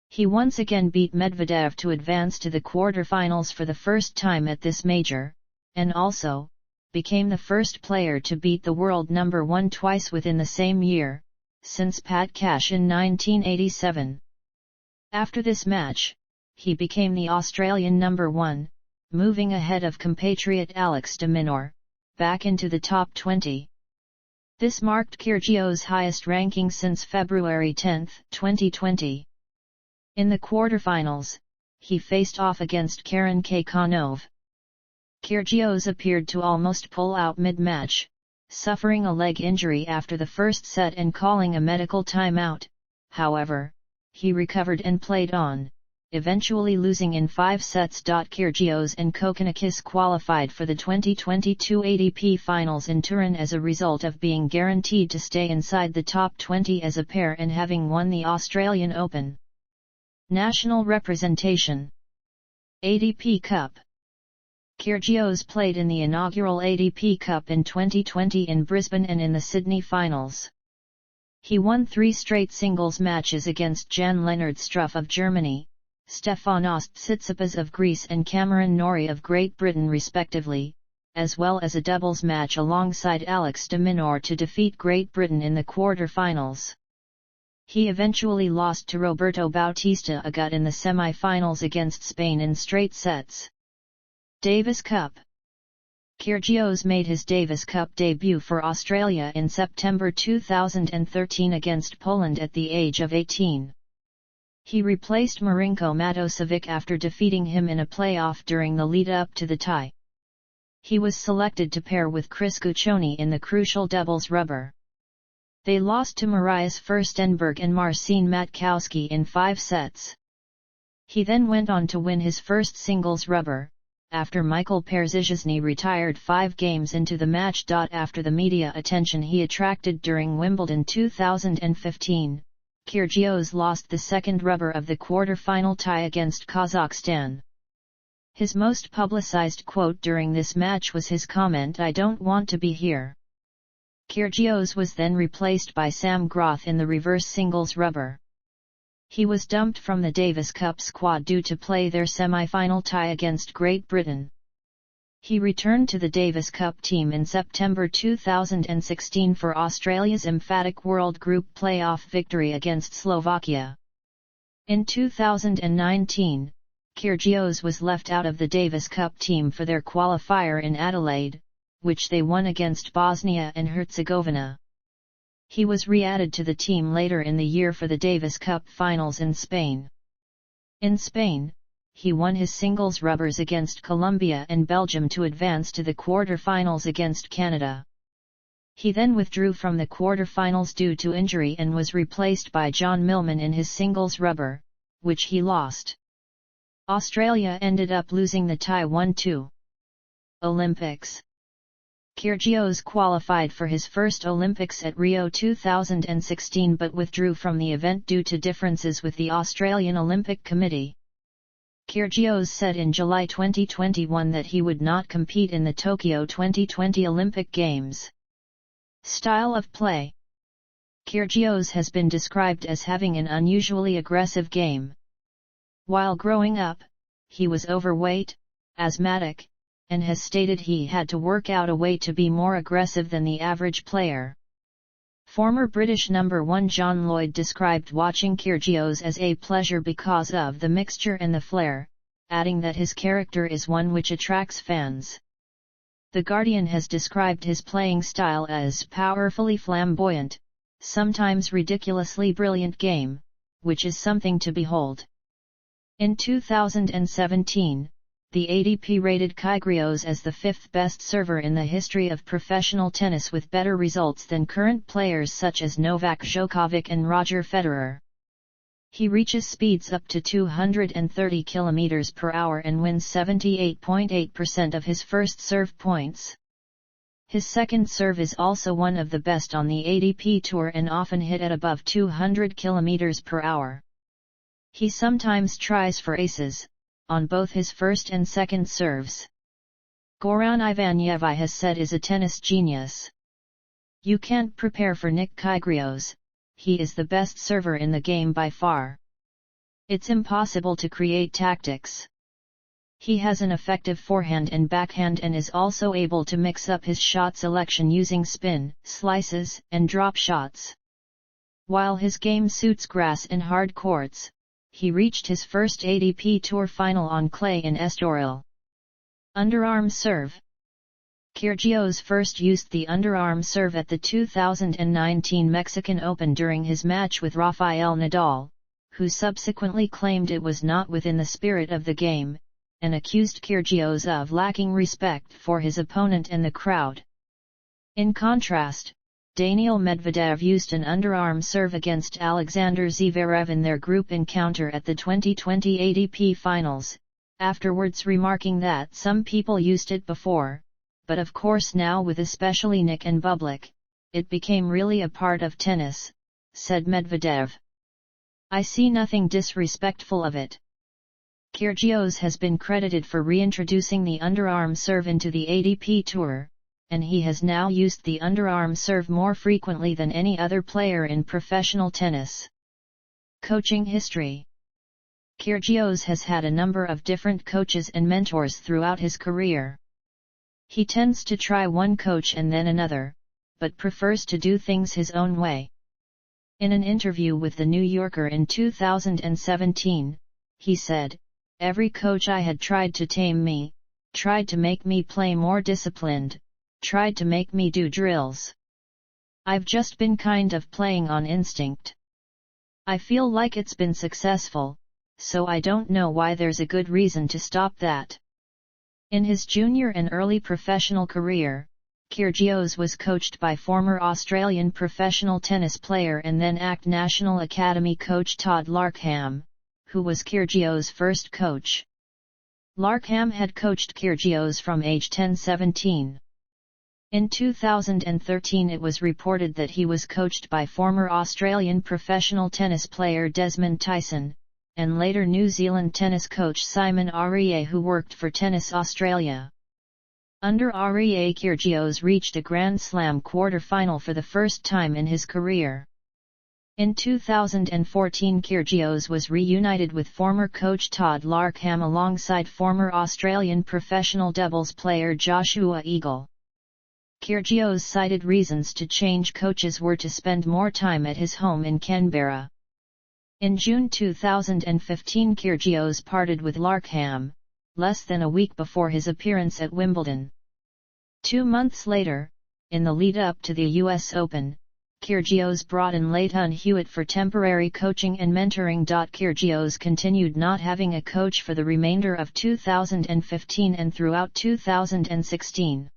He once again beat Medvedev to advance to the quarterfinals for the first time at this major, and also became the first player to beat the world number 1 twice within the same year, since Pat Cash in 1987. After this match, he became the Australian number 1, moving ahead of compatriot Alex de Minaur, back into the top 20. This marked Kyrgios' highest ranking since February 10, 2020. In the quarterfinals, he faced off against Karen Khachanov. Kyrgios appeared to almost pull out mid-match, suffering a leg injury after the first set and calling a medical timeout. However, he recovered and played on, eventually losing in 5 sets. Kyrgios and Kokkinakis qualified for the 2022 ATP Finals in Turin as a result of being guaranteed to stay inside the top 20 as a pair and having won the Australian Open. National representation. ATP Cup. Kyrgios played in the inaugural ATP Cup in 2020 in Brisbane and in the Sydney Finals. He won 3 straight singles matches against Jan-Lennard Struff of Germany, Stefanos Tsitsipas of Greece and Cameron Norrie of Great Britain respectively, as well as a doubles match alongside Alex de Minaur to defeat Great Britain in the quarter-finals. He eventually lost to Roberto Bautista Agut in the semi-finals against Spain in straight sets. Davis Cup. Kyrgios made his Davis Cup debut for Australia in September 2013 against Poland at the age of 18. He replaced Marinko Matosevic after defeating him in a playoff during the lead-up to the tie. He was selected to pair with Chris Guccione in the crucial doubles rubber. They lost to Marius Furstenberg and Marcin Matkowski in 5 sets. He then went on to win his first singles rubber, after Michael Perzizny retired 5 games into the match. After the media attention he attracted during Wimbledon 2015, Kyrgios lost the second rubber of the quarter-final tie against Kazakhstan. His most publicized quote during this match was his comment, "I don't want to be here." Kyrgios was then replaced by Sam Groth in the reverse singles rubber. He was dumped from the Davis Cup squad due to play their semi-final tie against Great Britain. He returned to the Davis Cup team in September 2016 for Australia's emphatic World Group playoff victory against Slovakia. In 2019, Kyrgios was left out of the Davis Cup team for their qualifier in Adelaide, which they won against Bosnia and Herzegovina. He was re-added to the team later in the year for the Davis Cup finals in Spain. In Spain, he won his singles rubbers against Colombia and Belgium to advance to the quarter-finals against Canada. He then withdrew from the quarter-finals due to injury and was replaced by John Millman in his singles rubber, which he lost. Australia ended up losing the tie 1-2. Olympics. Kyrgios qualified for his first Olympics at Rio 2016 but withdrew from the event due to differences with the Australian Olympic Committee. Kyrgios said in July 2021 that he would not compete in the Tokyo 2020 Olympic Games. Style of play. Kyrgios has been described as having an unusually aggressive game. While growing up, he was overweight, asthmatic, and has stated he had to work out a way to be more aggressive than the average player. Former British number 1 John Lloyd described watching Kyrgios as a pleasure because of the mixture and the flair, adding that his character is one which attracts fans. The Guardian has described his playing style as powerfully flamboyant, sometimes ridiculously brilliant game, which is something to behold. In 2017, the ATP rated Kyrgios as the 5th best server in the history of professional tennis with better results than current players such as Novak Djokovic and Roger Federer. He reaches speeds up to 230 km per hour and wins 78.8% of his first serve points. His second serve is also one of the best on the ATP Tour and often hit at above 200 km per hour. He sometimes tries for aces, on both his first and second serves. Goran Ivanisevic has said is a tennis genius. You can't prepare for Nick Kyrgios, he is the best server in the game by far. It's impossible to create tactics. He has an effective forehand and backhand and is also able to mix up his shot selection using spin, slices, and drop shots. While his game suits grass and hard courts, he reached his first ATP Tour final on clay in Estoril. Underarm serve. Kyrgios first used the underarm serve at the 2019 Mexican Open during his match with Rafael Nadal, who subsequently claimed it was not within the spirit of the game, and accused Kyrgios of lacking respect for his opponent and the crowd. In contrast, Daniil Medvedev used an underarm serve against Alexander Zverev in their group encounter at the 2020 ATP Finals, afterwards remarking that some people used it before, but of course now with especially Nick and Bublik, it became really a part of tennis, said Medvedev. I see nothing disrespectful of it. Kyrgios has been credited for reintroducing the underarm serve into the ATP Tour, and he has now used the underarm serve more frequently than any other player in professional tennis. Coaching history. Kyrgios has had a number of different coaches and mentors throughout his career. He tends to try one coach and then another, but prefers to do things his own way. In an interview with The New Yorker in 2017, he said, "Every coach I had tried to tame me, tried to make me play more disciplined, tried to make me do drills. I've just been kind of playing on instinct. I feel like it's been successful, so I don't know why there's a good reason to stop that." In his junior and early professional career, Kyrgios was coached by former Australian professional tennis player and then ACT National Academy coach Todd Larkham, who was Kyrgios' first coach. Larkham had coached Kyrgios from age 10-17. In 2013 it was reported that he was coached by former Australian professional tennis player Desmond Tyson, and later New Zealand tennis coach Simon Aurier, who worked for Tennis Australia. Under Aurier, Kyrgios reached a Grand Slam quarter-final for the first time in his career. In 2014 Kyrgios was reunited with former coach Todd Larkham alongside former Australian professional doubles player Joshua Eagle. Kyrgios cited reasons to change coaches were to spend more time at his home in Canberra. In June 2015 Kyrgios parted with Larkham, less than a week before his appearance at Wimbledon. 2 months later, in the lead-up to the US Open, Kyrgios brought in Leighton Hewitt for temporary coaching and mentoring. Kyrgios continued not having a coach for the remainder of 2015 and throughout 2016.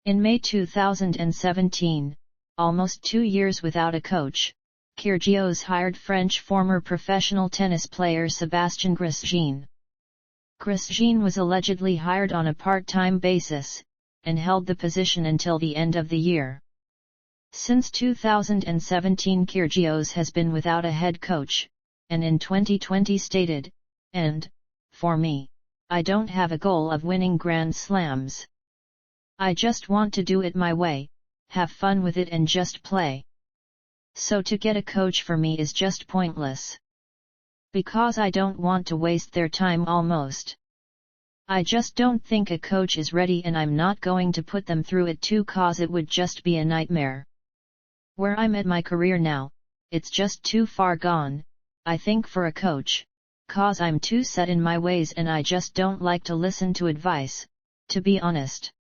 In May 2017, almost 2 years without a coach, Kyrgios hired French former professional tennis player Sébastien Grosjean. Grosjean was allegedly hired on a part-time basis, and held the position until the end of the year. Since 2017 Kyrgios has been without a head coach, and in 2020 stated, "And, for me, I don't have a goal of winning Grand Slams. I just want to do it my way, have fun with it and just play. So to get a coach for me is just pointless. Because I don't want to waste their time almost. I just don't think a coach is ready and I'm not going to put them through it too, cause it would just be a nightmare. Where I'm at my career now, it's just too far gone, I think, for a coach, cause I'm too set in my ways and I just don't like to listen to advice, to be honest."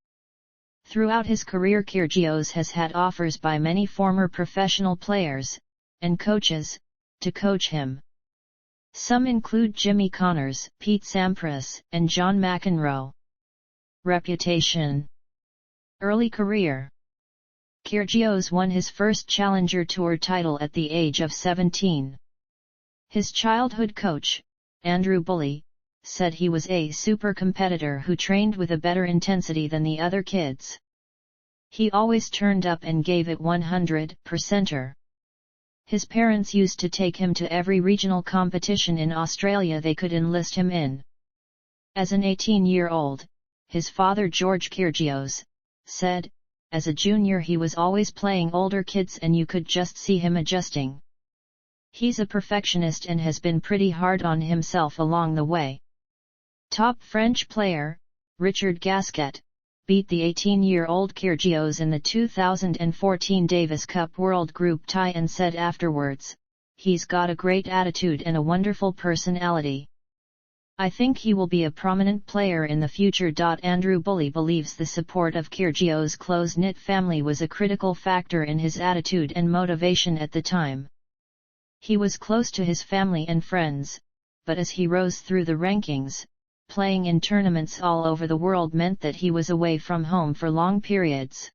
Throughout his career Kyrgios has had offers by many former professional players, and coaches, to coach him. Some include Jimmy Connors, Pete Sampras, and John McEnroe. Reputation. Early career. Kyrgios won his first Challenger Tour title at the age of 17. His childhood coach, Andrew Bully, said he was a super competitor who trained with a better intensity than the other kids. He always turned up and gave it 100%er. His parents used to take him to every regional competition in Australia they could enlist him in. As an 18-year-old, his father George Kyrgios said, as a junior he was always playing older kids and you could just see him adjusting. He's a perfectionist and has been pretty hard on himself along the way. Top French player, Richard Gasquet, beat the 18-year-old Kyrgios in the 2014 Davis Cup World Group tie and said afterwards, "He's got a great attitude and a wonderful personality. I think he will be a prominent player in the future." Andrew Bully believes the support of Kyrgios' close-knit family was a critical factor in his attitude and motivation at the time. He was close to his family and friends, but as he rose through the rankings, playing in tournaments all over the world meant that he was away from home for long periods.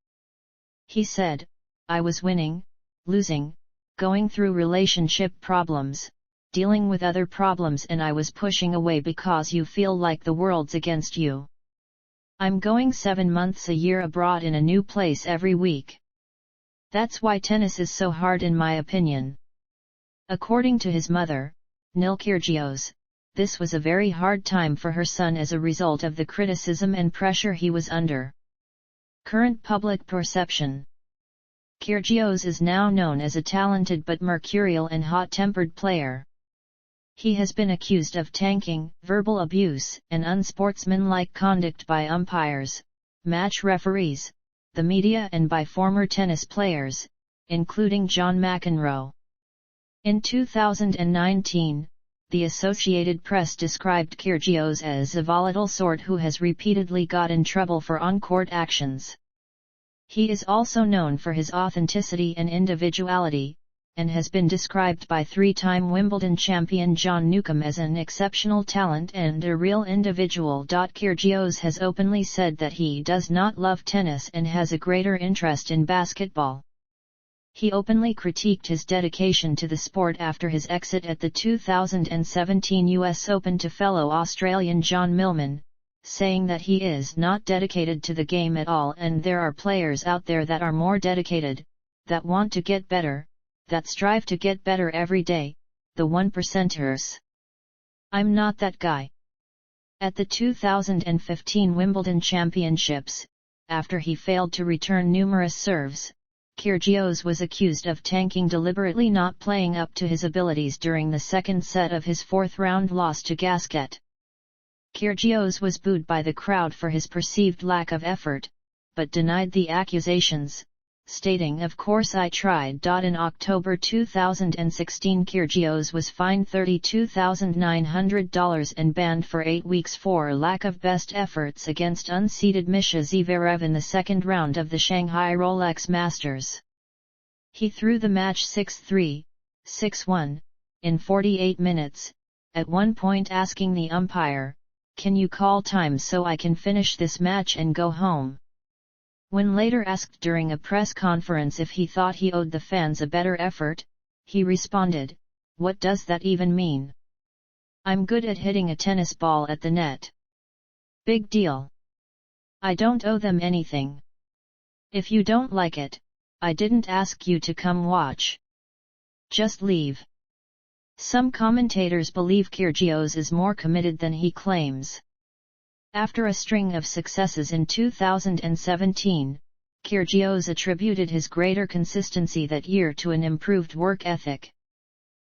He said, "I was winning, losing, going through relationship problems, dealing with other problems, and I was pushing away because you feel like the world's against you. I'm going 7 months a year abroad in a new place every week. That's why tennis is so hard in my opinion." According to his mother, Nil Kyrgios, this was a very hard time for her son as a result of the criticism and pressure he was under. Current public perception. Kyrgios is now known as a talented but mercurial and hot-tempered player. He has been accused of tanking, verbal abuse, and unsportsmanlike conduct by umpires, match referees, the media, and by former tennis players, including John McEnroe. In 2019, the Associated Press described Kyrgios as a volatile sort who has repeatedly got in trouble for on-court actions. He is also known for his authenticity and individuality, and has been described by 3-time Wimbledon champion John Newcombe as an exceptional talent and a real individual. Kyrgios has openly said that he does not love tennis and has a greater interest in basketball. He openly critiqued his dedication to the sport after his exit at the 2017 US Open to fellow Australian John Millman, saying that he is not dedicated to the game at all and there are players out there that are more dedicated, that want to get better, that strive to get better every day, the 1%ers. I'm not that guy. At the 2015 Wimbledon Championships, after he failed to return numerous serves, Kyrgios was accused of tanking, deliberately not playing up to his abilities during the second set of his fourth-round loss to Gasquet. Kyrgios was booed by the crowd for his perceived lack of effort, but denied the accusations, stating, "Of course I tried." In October 2016, Kyrgios was fined $32,900 and banned for 8 weeks for lack of best efforts against unseeded Misha Zverev in the second round of the Shanghai Rolex Masters. He threw the match 6-3, 6-1, in 48 minutes, at one point asking the umpire, "Can you call time so I can finish this match and go home?" When later asked during a press conference if he thought he owed the fans a better effort, he responded, "What does that even mean? I'm good at hitting a tennis ball at the net. Big deal. I don't owe them anything. If you don't like it, I didn't ask you to come watch. Just leave." Some commentators believe Kyrgios is more committed than he claims. After a string of successes in 2017, Kyrgios attributed his greater consistency that year to an improved work ethic.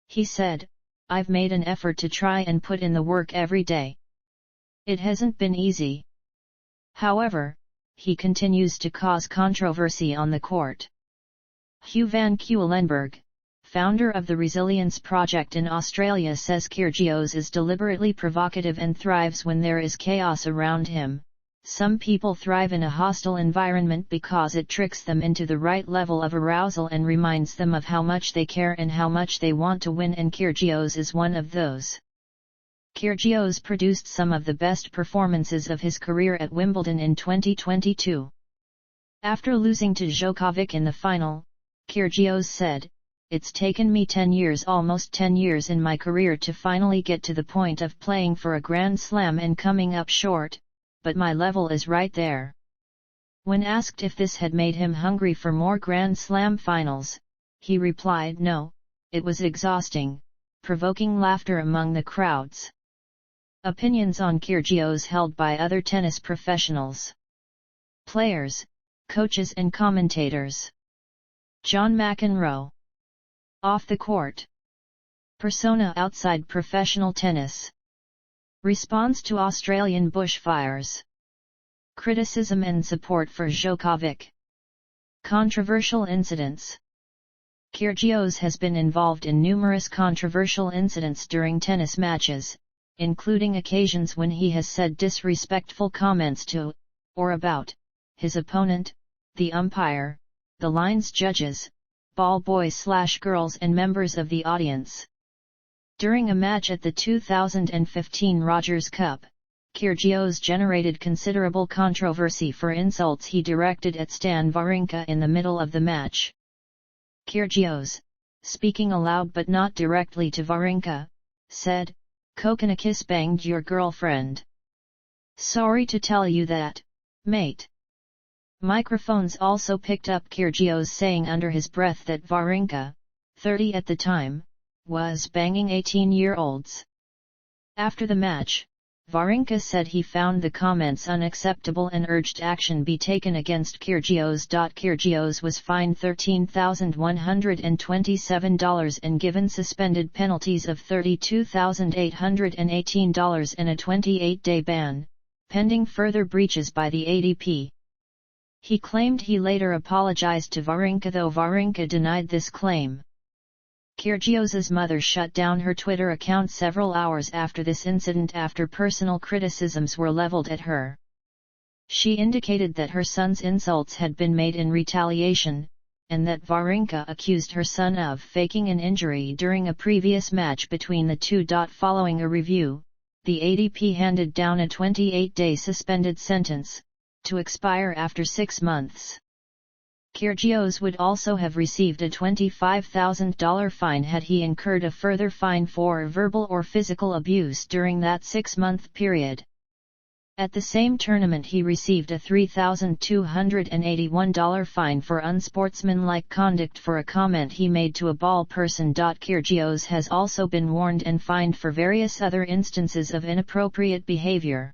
He said, "I've made an effort to try and put in the work every day. It hasn't been easy." However, he continues to cause controversy on the court. Hugh van Keulenberg, founder of the Resilience Project in Australia, says Kyrgios is deliberately provocative and thrives when there is chaos around him. "Some people thrive in a hostile environment because it tricks them into the right level of arousal and reminds them of how much they care and how much they want to win, and Kyrgios is one of those." Kyrgios produced some of the best performances of his career at Wimbledon in 2022. After losing to Djokovic in the final, Kyrgios said, "It's taken me 10 years, almost 10 years in my career to finally get to the point of playing for a Grand Slam and coming up short, but my level is right there." When asked if this had made him hungry for more Grand Slam finals, he replied, "No, it was exhausting," provoking laughter among the crowds. Opinions on Kyrgios held by other tennis professionals, players, coaches and commentators. John McEnroe. Off the court. Persona outside professional tennis. Response to Australian bushfires. Criticism and support for Djokovic. Controversial incidents. Kyrgios has been involved in numerous controversial incidents during tennis matches, including occasions when he has said disrespectful comments to, or about, his opponent, the umpire, the line's judges, ball boys/girls and members of the audience. During a match at the 2015 Rogers Cup, Kyrgios generated considerable controversy for insults he directed at Stan Wawrinka in the middle of the match. Kyrgios, speaking aloud but not directly to Wawrinka, said, "Kokonakis banged your girlfriend. Sorry to tell you that, mate." Microphones also picked up Kyrgios saying under his breath that Wawrinka, 30 at the time, was banging 18-year-olds. After the match, Wawrinka said he found the comments unacceptable and urged action be taken against Kyrgios. Kyrgios was fined $13,127 and given suspended penalties of $32,818 and a 28-day ban, pending further breaches by the ADP. He claimed he later apologized to Wawrinka, though Wawrinka denied this claim. Kyrgios's mother shut down her Twitter account several hours after this incident after personal criticisms were leveled at her. She indicated that her son's insults had been made in retaliation, and that Wawrinka accused her son of faking an injury during a previous match between the two. Following a review, the ADP handed down a 28-day suspended sentence, to expire after 6 months. Kyrgios would also have received a $25,000 fine had he incurred a further fine for verbal or physical abuse during that 6-month period. At the same tournament he received a $3,281 fine for unsportsmanlike conduct for a comment he made to a ball person. Kyrgios has also been warned and fined for various other instances of inappropriate behavior.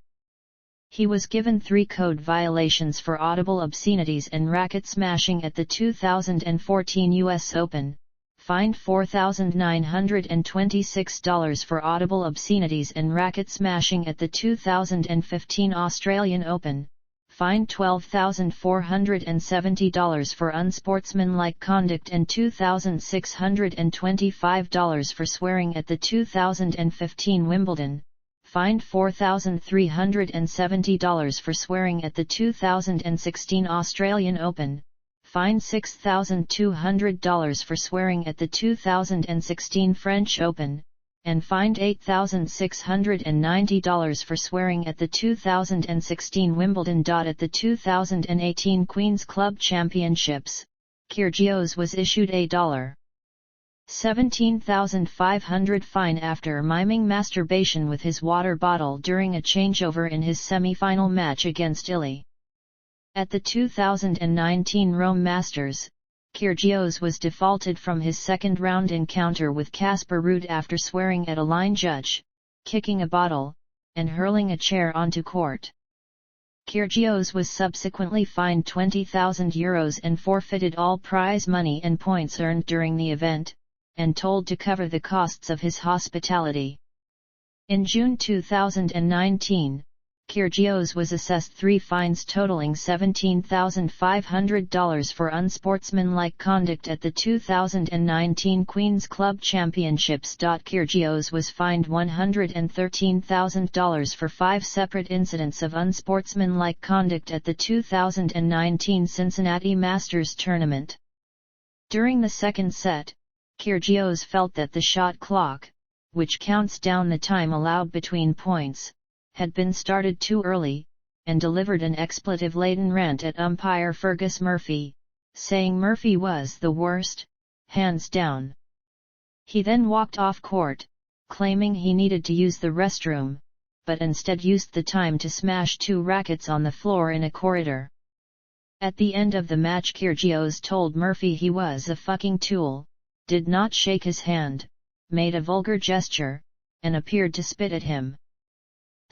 He was given 3 code violations for audible obscenities and racket smashing at the 2014 US Open, fined $4,926 for audible obscenities and racket smashing at the 2015 Australian Open, fined $12,470 for unsportsmanlike conduct and $2,625 for swearing at the 2015 Wimbledon, fined $4,370 for swearing at the 2016 Australian Open, fined $6,200 for swearing at the 2016 French Open, and fined $8,690 for swearing at the 2016 Wimbledon. At the 2018 Queen's Club Championships, Kyrgios was issued a $17,500 fine after miming masturbation with his water bottle during a changeover in his semi-final match against Illy. At the 2019 Rome Masters, Kyrgios was defaulted from his second-round encounter with Casper Ruud after swearing at a line judge, kicking a bottle, and hurling a chair onto court. Kyrgios was subsequently fined €20,000 and forfeited all prize money and points earned during the event, and told to cover the costs of his hospitality. In June 2019, Kyrgios was assessed 3 fines totaling $17,500 for unsportsmanlike conduct at the 2019 Queen's Club Championships. Kyrgios was fined $113,000 for 5 separate incidents of unsportsmanlike conduct at the 2019 Cincinnati Masters tournament. During the second set, Kyrgios felt that the shot clock, which counts down the time allowed between points, had been started too early, and delivered an expletive-laden rant at umpire Fergus Murphy, saying Murphy was the worst, hands down. He then walked off court, claiming he needed to use the restroom, but instead used the time to smash 2 rackets on the floor in a corridor. At the end of the match, Kyrgios told Murphy he was a fucking tool, did not shake his hand, made a vulgar gesture, and appeared to spit at him.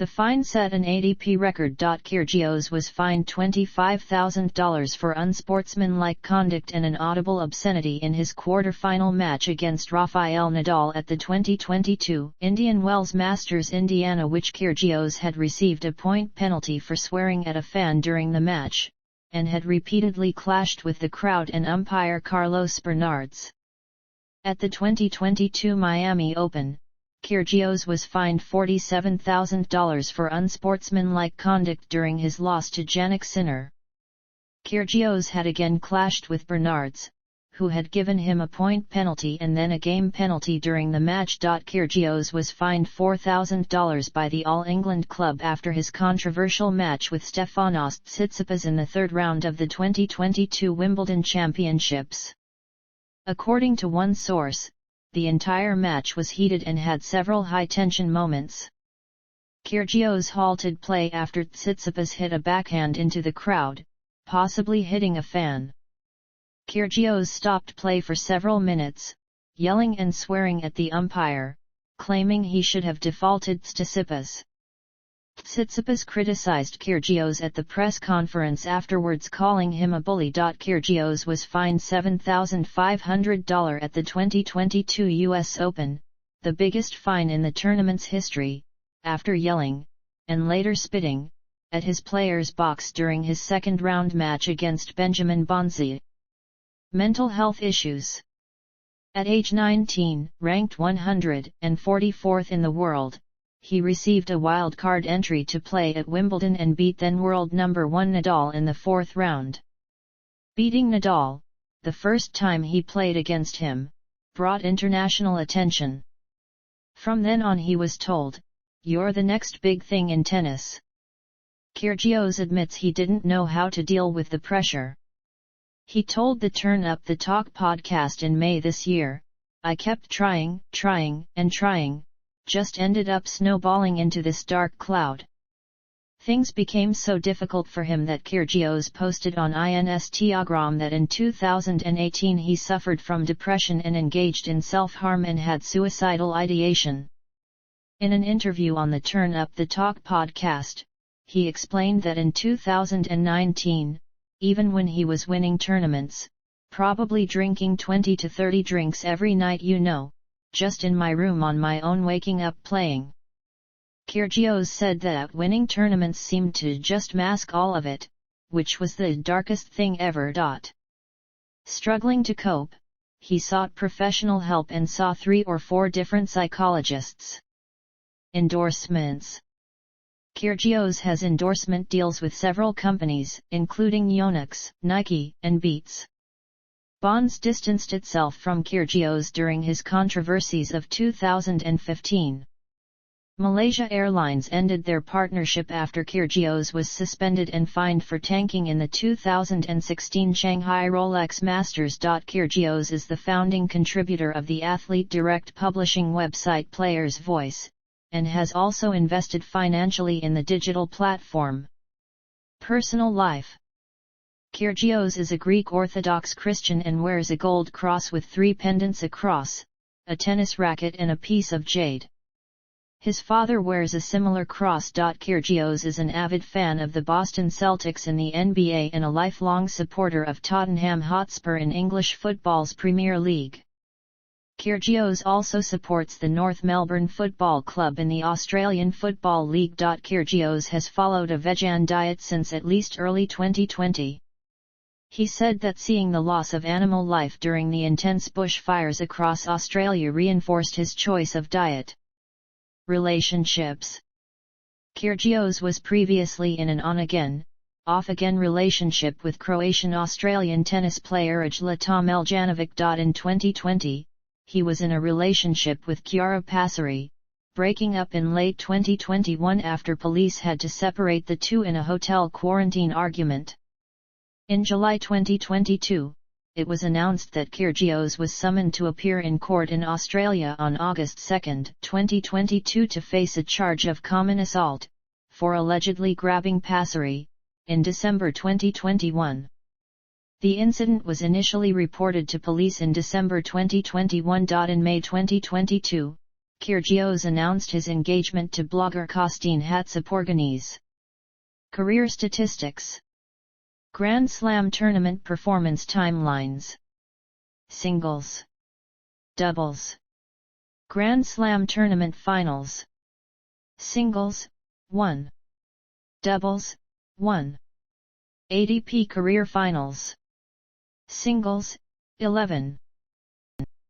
The fine set an ATP record. Kyrgios was fined $25,000 for unsportsmanlike conduct and an audible obscenity in his quarter-final match against Rafael Nadal at the 2022 Indian Wells Masters Indiana, which Kyrgios had received a point penalty for swearing at a fan during the match, and had repeatedly clashed with the crowd and umpire Carlos Bernardes. At the 2022 Miami Open, Kyrgios was fined $47,000 for unsportsmanlike conduct during his loss to Jannik Sinner. Kyrgios had again clashed with Bernardes, who had given him a point penalty and then a game penalty during the match. Kyrgios was fined $4,000 by the All England club after his controversial match with Stefanos Tsitsipas in the third round of the 2022 Wimbledon Championships. According to one source, the entire match was heated and had several high-tension moments. Kyrgios halted play after Tsitsipas hit a backhand into the crowd, possibly hitting a fan. Kyrgios stopped play for several minutes, yelling and swearing at the umpire, claiming he should have defaulted Tsitsipas. Tsitsipas criticized Kyrgios at the press conference afterwards, calling him a bully. Kyrgios was fined $7,500 at the 2022 US Open, the biggest fine in the tournament's history, after yelling, and later spitting, at his player's box during his second-round match against Benjamin Bonzi. Mental health issues. At age 19, ranked 144th in the world, he received a wild-card entry to play at Wimbledon and beat then-world number 1 Nadal in the fourth round. Beating Nadal, the first time he played against him, brought international attention. From then on he was told, "You're the next big thing in tennis." Kyrgios admits he didn't know how to deal with the pressure. He told the Turn Up the Talk podcast in May this year, "I kept trying, and trying, just ended up snowballing into this dark cloud." Things became so difficult for him that Kyrgios posted on Instagram that in 2018 he suffered from depression and engaged in self-harm and had suicidal ideation. In an interview on the Turn Up the Talk podcast, he explained that in 2019, even when he was winning tournaments, probably drinking 20 to 30 drinks every night, just in my room on my own, waking up playing. Kyrgios said that winning tournaments seemed to just mask all of it, which was the darkest thing ever. Struggling to cope, he sought professional help and saw 3 or 4 different psychologists. Endorsements. Kyrgios has endorsement deals with several companies, including Yonex, Nike, and Beats. Bonds distanced itself from Kyrgios during his controversies of 2015. Malaysia Airlines ended their partnership after Kyrgios was suspended and fined for tanking in the 2016 Shanghai Rolex Masters. Kyrgios is the founding contributor of the Athlete Direct publishing website Player's Voice, and has also invested financially in the digital platform. Personal life. Kyrgios is a Greek Orthodox Christian and wears a gold cross with 3 pendants: a cross, a tennis racket and a piece of jade. His father wears a similar cross. Kyrgios is an avid fan of the Boston Celtics in the NBA and a lifelong supporter of Tottenham Hotspur in English football's Premier League. Kyrgios also supports the North Melbourne Football Club in the Australian Football League. Kyrgios has followed a vegan diet since at least early 2020. He said that seeing the loss of animal life during the intense bushfires across Australia reinforced his choice of diet. Relationships. Kyrgios was previously in an on-again, off-again relationship with Croatian-Australian tennis player Zlata Miljanovic. In 2020, he was in a relationship with Chiara Passeri, breaking up in late 2021 after police had to separate the two in a hotel quarantine argument. In July 2022, it was announced that Kyrgios was summoned to appear in court in Australia on August 2, 2022 to face a charge of common assault, for allegedly grabbing Passeri, in December 2021. The incident was initially reported to police in December 2021. In May 2022, Kyrgios announced his engagement to blogger Kostine Hatziporganese. Career statistics. Grand Slam tournament performance timelines. Singles. Doubles. Grand Slam tournament finals. Singles, 1. Doubles, 1. ATP career finals. Singles, 11.